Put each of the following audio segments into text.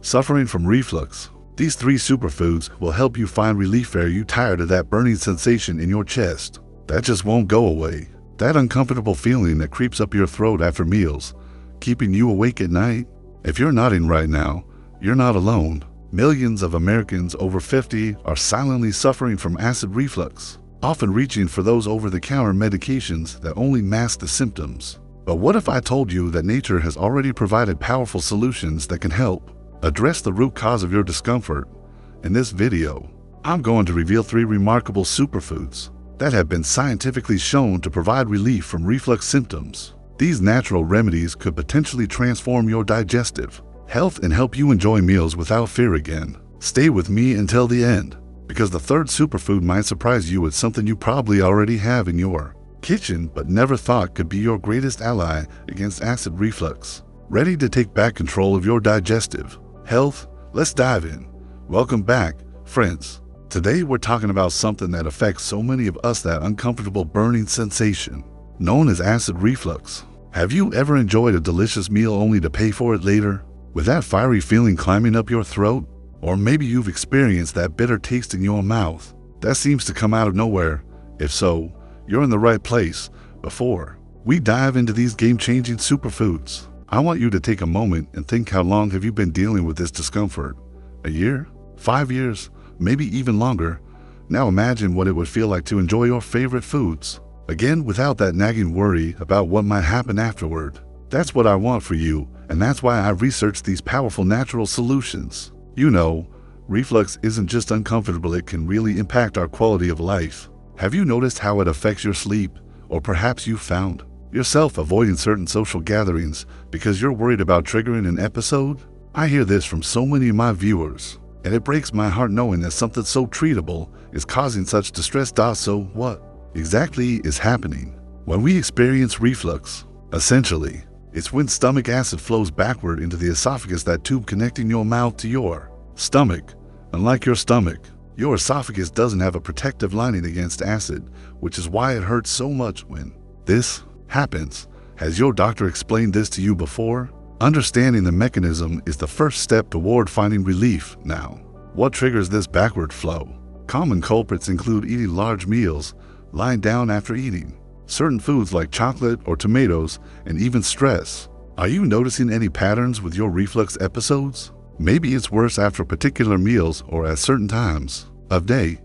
Suffering from reflux? These 3 superfoods will help you find relief. Are you tired of that burning sensation in your chest? That just won't go away. That uncomfortable feeling that creeps up your throat after meals, keeping you awake at night? If you're nodding right now, you're not alone. Millions of Americans over 50 are silently suffering from acid reflux, often reaching for those over-the-counter medications that only mask the symptoms. But what if I told you that nature has already provided powerful solutions that can help address the root cause of your discomfort? In this video, I'm going to reveal 3 remarkable superfoods that have been scientifically shown to provide relief from reflux symptoms. These natural remedies could potentially transform your digestive health and help you enjoy meals without fear again. Stay with me until the end, because the 3rd superfood might surprise you with something you probably already have in your kitchen but never thought could be your greatest ally against acid reflux. Ready to take back control of your digestive health? Let's dive in. Welcome back, friends. Today we're talking about something that affects so many of us, that uncomfortable burning sensation known as acid reflux. Have you ever enjoyed a delicious meal only to pay for it later, with that fiery feeling climbing up your throat? Or maybe you've experienced that bitter taste in your mouth that seems to come out of nowhere. If so, you're in the right place. Before we dive into these game-changing superfoods, I want you to take a moment and think, how long have you been dealing with this discomfort? A year? 5 years? Maybe even longer? Now imagine what it would feel like to enjoy your favorite foods again without that nagging worry about what might happen afterward. That's what I want for you, and that's why I've researched these powerful natural solutions. You know, reflux isn't just uncomfortable, it can really impact our quality of life. Have you noticed how it affects your sleep? Or perhaps you found yourself avoiding certain social gatherings because you're worried about triggering an episode? I hear this from so many of my viewers, and it breaks my heart knowing that something so treatable is causing such distress. So what exactly is happening when we experience reflux? Essentially, it's when stomach acid flows backward into the esophagus, that tube connecting your mouth to your stomach. Unlike your stomach, your esophagus doesn't have a protective lining against acid, which is why it hurts so much when this happens. Has your doctor explained this to you before? Understanding the mechanism is the first step toward finding relief. Now, what triggers this backward flow? Common culprits include eating large meals, lying down after eating, certain foods like chocolate or tomatoes, and even stress. Are you noticing any patterns with your reflux episodes? Maybe it's worse after particular meals or at certain times of day.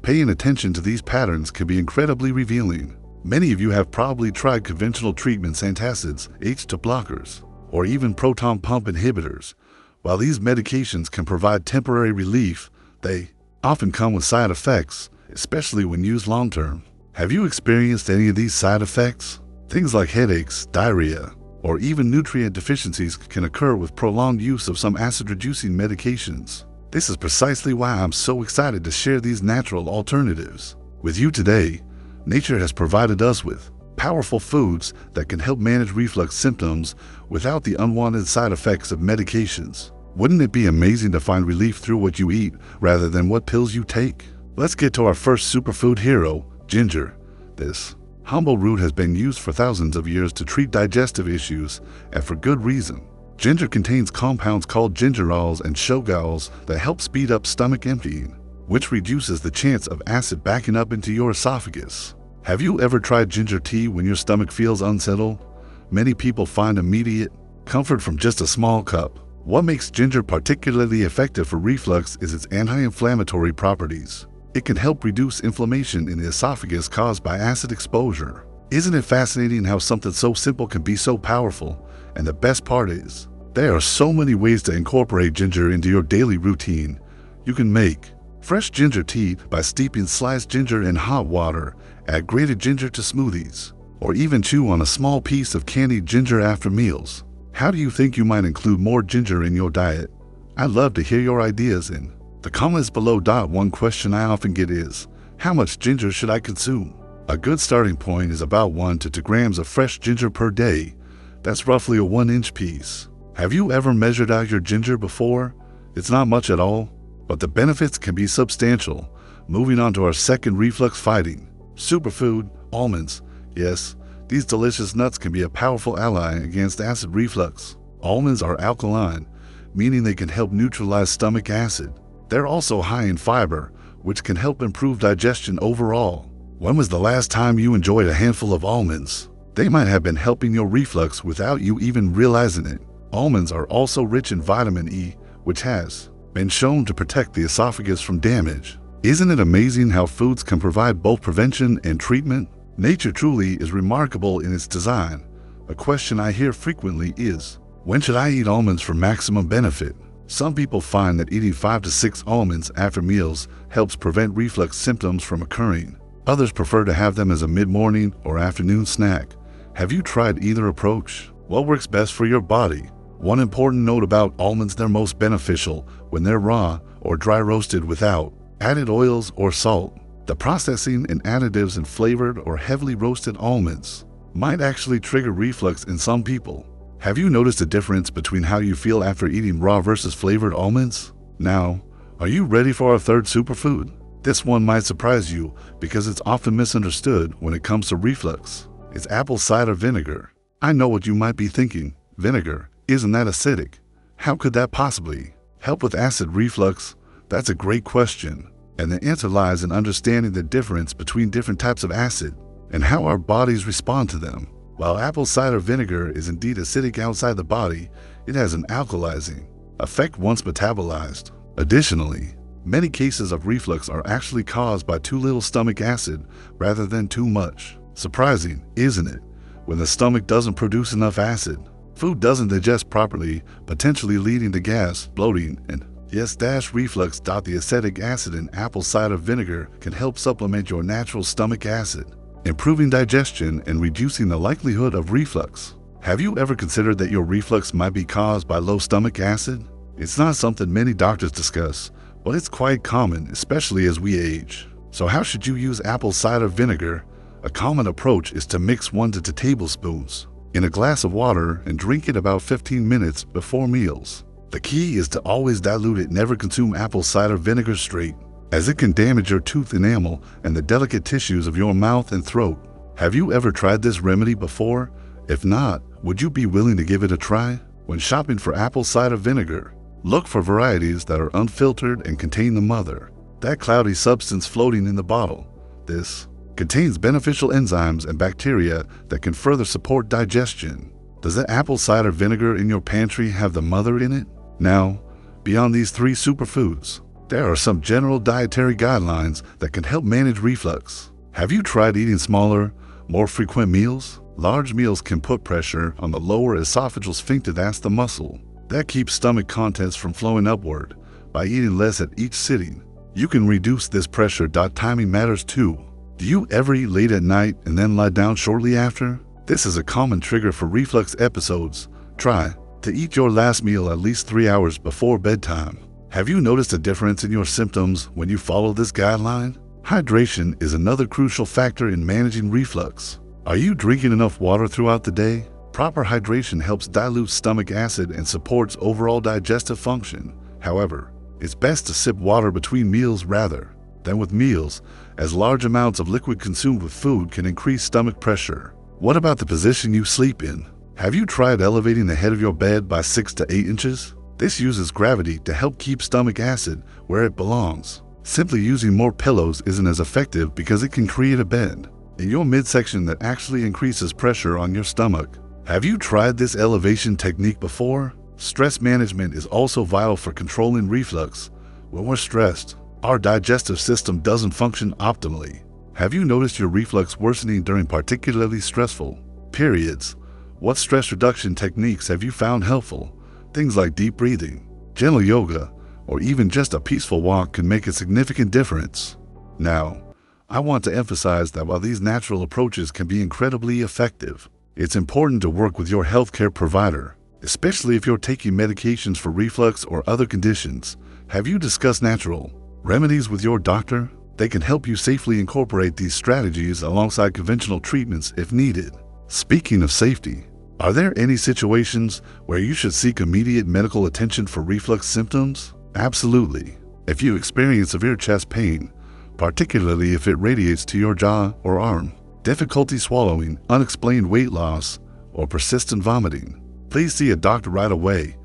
Paying attention to these patterns can be incredibly revealing. Many of you have probably tried conventional treatments, antacids, H2 blockers, or even proton pump inhibitors. While these medications can provide temporary relief, they often come with side effects, especially when used long-term. Have you experienced any of these side effects? Things like headaches, diarrhea, or even nutrient deficiencies can occur with prolonged use of some acid-reducing medications. This is precisely why I'm so excited to share these natural alternatives with you today. Nature has provided us with powerful foods that can help manage reflux symptoms without the unwanted side effects of medications. Wouldn't it be amazing to find relief through what you eat rather than what pills you take? Let's get to our first superfood hero, ginger. This humble root has been used for thousands of years to treat digestive issues, and for good reason. Ginger contains compounds called gingerols and shogaols that help speed up stomach emptying, which reduces the chance of acid backing up into your esophagus. Have you ever tried ginger tea when your stomach feels unsettled? Many people find immediate comfort from just a small cup. What makes ginger particularly effective for reflux is its anti-inflammatory properties. It can help reduce inflammation in the esophagus caused by acid exposure. Isn't it fascinating how something so simple can be so powerful? And the best part is, there are so many ways to incorporate ginger into your daily routine. You can make fresh ginger tea by steeping sliced ginger in hot water, add grated ginger to smoothies, or even chew on a small piece of candied ginger after meals. How do you think you might include more ginger in your diet? I'd love to hear your ideas in the comments below. One question I often get is, how much ginger should I consume? A good starting point is about 1 to 2 grams of fresh ginger per day. That's roughly a 1-inch piece. Have you ever measured out your ginger before? It's not much at all, but the benefits can be substantial. Moving on to our second reflux fighting superfood, almonds. Yes, these delicious nuts can be a powerful ally against acid reflux. Almonds are alkaline, meaning they can help neutralize stomach acid. They're also high in fiber, which can help improve digestion overall. When was the last time you enjoyed a handful of almonds? They might have been helping your reflux without you even realizing it. Almonds are also rich in vitamin E, which has been shown to protect the esophagus from damage. Isn't it amazing how foods can provide both prevention and treatment? Nature truly is remarkable in its design. A question I hear frequently is, when should I eat almonds for maximum benefit? Some people find that eating 5 to 6 almonds after meals helps prevent reflux symptoms from occurring. Others prefer to have them as a mid-morning or afternoon snack. Have you tried either approach? What works best for your body? One important note about almonds: they're most beneficial when they're raw or dry roasted without added oils or salt. The processing and additives in flavored or heavily roasted almonds might actually trigger reflux in some people. Have you noticed a difference between how you feel after eating raw versus flavored almonds? Now, are you ready for our third superfood? This one might surprise you because it's often misunderstood when it comes to reflux. It's apple cider vinegar. I know what you might be thinking. Vinegar, isn't that acidic? How could that possibly help with acid reflux? That's a great question. And the answer lies in understanding the difference between different types of acid and how our bodies respond to them. While apple cider vinegar is indeed acidic outside the body, it has an alkalizing effect once metabolized. Additionally, many cases of reflux are actually caused by too little stomach acid rather than too much. Surprising, isn't it? When the stomach doesn't produce enough acid, food doesn't digest properly, potentially leading to gas, bloating, and reflux. The acetic acid in apple cider vinegar can help supplement your natural stomach acid, improving digestion and reducing the likelihood of reflux. Have you ever considered that your reflux might be caused by low stomach acid? It's not something many doctors discuss, but it's quite common, especially as we age. So how should you use apple cider vinegar? A common approach is to mix 1 to 2 tablespoons in a glass of water and drink it about 15 minutes before meals. The key is to always dilute it. Never consume apple cider vinegar straight, as it can damage your tooth enamel and the delicate tissues of your mouth and throat. Have you ever tried this remedy before? If not, would you be willing to give it a try? When shopping for apple cider vinegar, look for varieties that are unfiltered and contain the mother, that cloudy substance floating in the bottle. This contains beneficial enzymes and bacteria that can further support digestion. Does the apple cider vinegar in your pantry have the mother in it? Now, beyond these 3 superfoods, there are some general dietary guidelines that can help manage reflux. Have you tried eating smaller, more frequent meals? Large meals can put pressure on the lower esophageal sphincter. That's the muscle that keeps stomach contents from flowing upward. By eating less at each sitting, you can reduce this pressure. Timing matters too. Do you ever eat late at night and then lie down shortly after? This is a common trigger for reflux episodes. Try to eat your last meal at least 3 hours before bedtime. Have you noticed a difference in your symptoms when you follow this guideline? Hydration is another crucial factor in managing reflux. Are you drinking enough water throughout the day? Proper hydration helps dilute stomach acid and supports overall digestive function. However, it's best to sip water between meals rather than with meals, as large amounts of liquid consumed with food can increase stomach pressure. What about the position you sleep in? Have you tried elevating the head of your bed by 6 to 8 inches? This uses gravity to help keep stomach acid where it belongs. Simply using more pillows isn't as effective because it can create a bend in your midsection that actually increases pressure on your stomach. Have you tried this elevation technique before? Stress management is also vital for controlling reflux. When we're stressed, our digestive system doesn't function optimally. Have you noticed your reflux worsening during particularly stressful periods? What stress reduction techniques have you found helpful? Things like deep breathing, gentle yoga, or even just a peaceful walk can make a significant difference. Now, I want to emphasize that while these natural approaches can be incredibly effective, it's important to work with your healthcare provider, especially if you're taking medications for reflux or other conditions. Have you discussed natural remedies with your doctor? They can help you safely incorporate these strategies alongside conventional treatments if needed. Speaking of safety, are there any situations where you should seek immediate medical attention for reflux symptoms? Absolutely. If you experience severe chest pain, particularly if it radiates to your jaw or arm, difficulty swallowing, unexplained weight loss, or persistent vomiting, please see a doctor right away.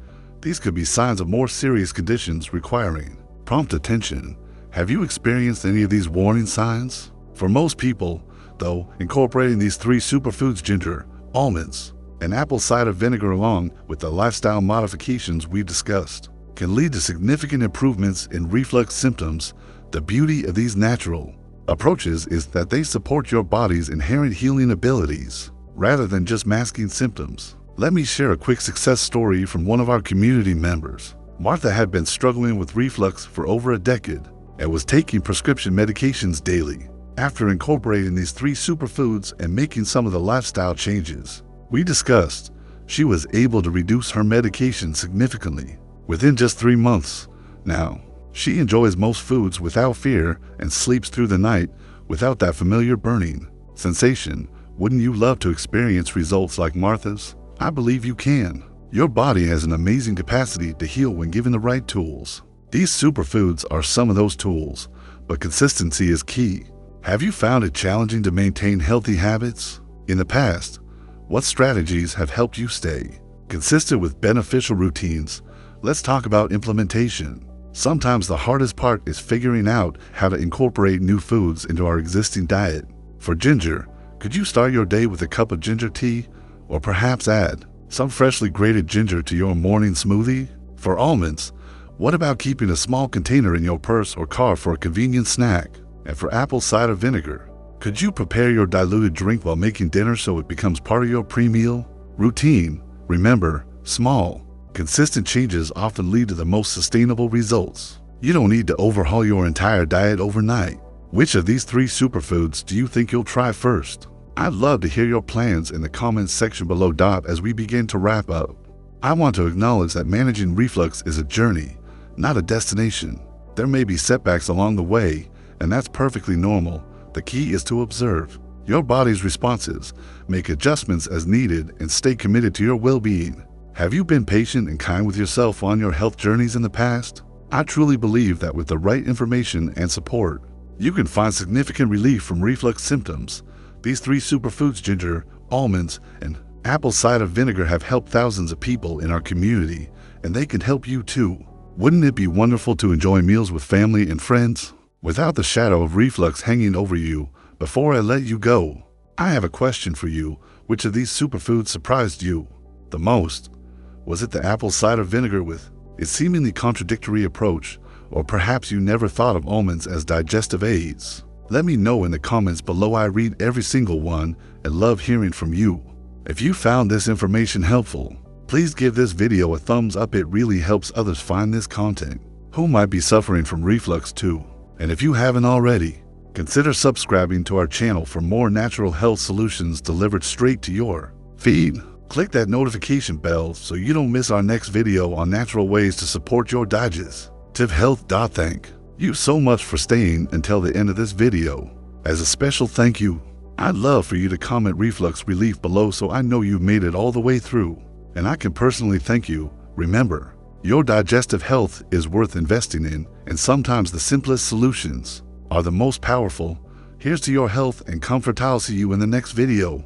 These could be signs of more serious conditions requiring prompt attention. Have you experienced any of these warning signs? For most people, though, incorporating these 3 superfoods, ginger, almonds, and apple cider vinegar, along with the lifestyle modifications we've discussed, can lead to significant improvements in reflux symptoms. The beauty of these natural approaches is that they support your body's inherent healing abilities, rather than just masking symptoms. Let me share a quick success story from one of our community members. Martha had been struggling with reflux for over a decade and was taking prescription medications daily. After incorporating these 3 superfoods and making some of the lifestyle changes we discussed, she was able to reduce her medication significantly within just 3 months. Now, she enjoys most foods without fear and sleeps through the night without that familiar burning sensation. Wouldn't you love to experience results like Martha's? I believe you can. Your body has an amazing capacity to heal when given the right tools. These superfoods are some of those tools, but consistency is key. Have you found it challenging to maintain healthy habits? In the past, what strategies have helped you stay consistent with beneficial routines? Let's talk about implementation. Sometimes the hardest part is figuring out how to incorporate new foods into our existing diet. For ginger, could you start your day with a cup of ginger tea, or perhaps add some freshly grated ginger to your morning smoothie? For almonds, what about keeping a small container in your purse or car for a convenient snack? And for apple cider vinegar, could you prepare your diluted drink while making dinner so it becomes part of your pre-meal routine? Remember, small, consistent changes often lead to the most sustainable results. You don't need to overhaul your entire diet overnight. Which of these 3 superfoods do you think you'll try first? I'd love to hear your plans in the comments section below. As we begin to wrap up, I want to acknowledge that managing reflux is a journey, not a destination. There may be setbacks along the way, and that's perfectly normal. The key is to observe your body's responses, make adjustments as needed, and stay committed to your well-being. Have you been patient and kind with yourself on your health journeys in the past? I truly believe that with the right information and support, you can find significant relief from reflux symptoms. These 3 superfoods, ginger, almonds, and apple cider vinegar, have helped thousands of people in our community, and they can help you too. Wouldn't it be wonderful to enjoy meals with family and friends without the shadow of reflux hanging over you? Before I let you go, I have a question for you. Which of these superfoods surprised you the most? Was it the apple cider vinegar with its seemingly contradictory approach, or perhaps you never thought of almonds as digestive aids? Let me know in the comments below. I read every single one and love hearing from you. If you found this information helpful, please give this video a thumbs up. It really helps others find this content who might be suffering from reflux too. And if you haven't already, consider subscribing to our channel for more natural health solutions delivered straight to your feed. Click that notification bell so you don't miss our next video on natural ways to support your digestive health. Thank you so much for staying until the end of this video. As a special thank you, I'd love for you to comment reflux relief below so I know you've made it all the way through, and I can personally thank you. Remember, your digestive health is worth investing in, and sometimes the simplest solutions are the most powerful. Here's to your health and comfort. I'll see you in the next video.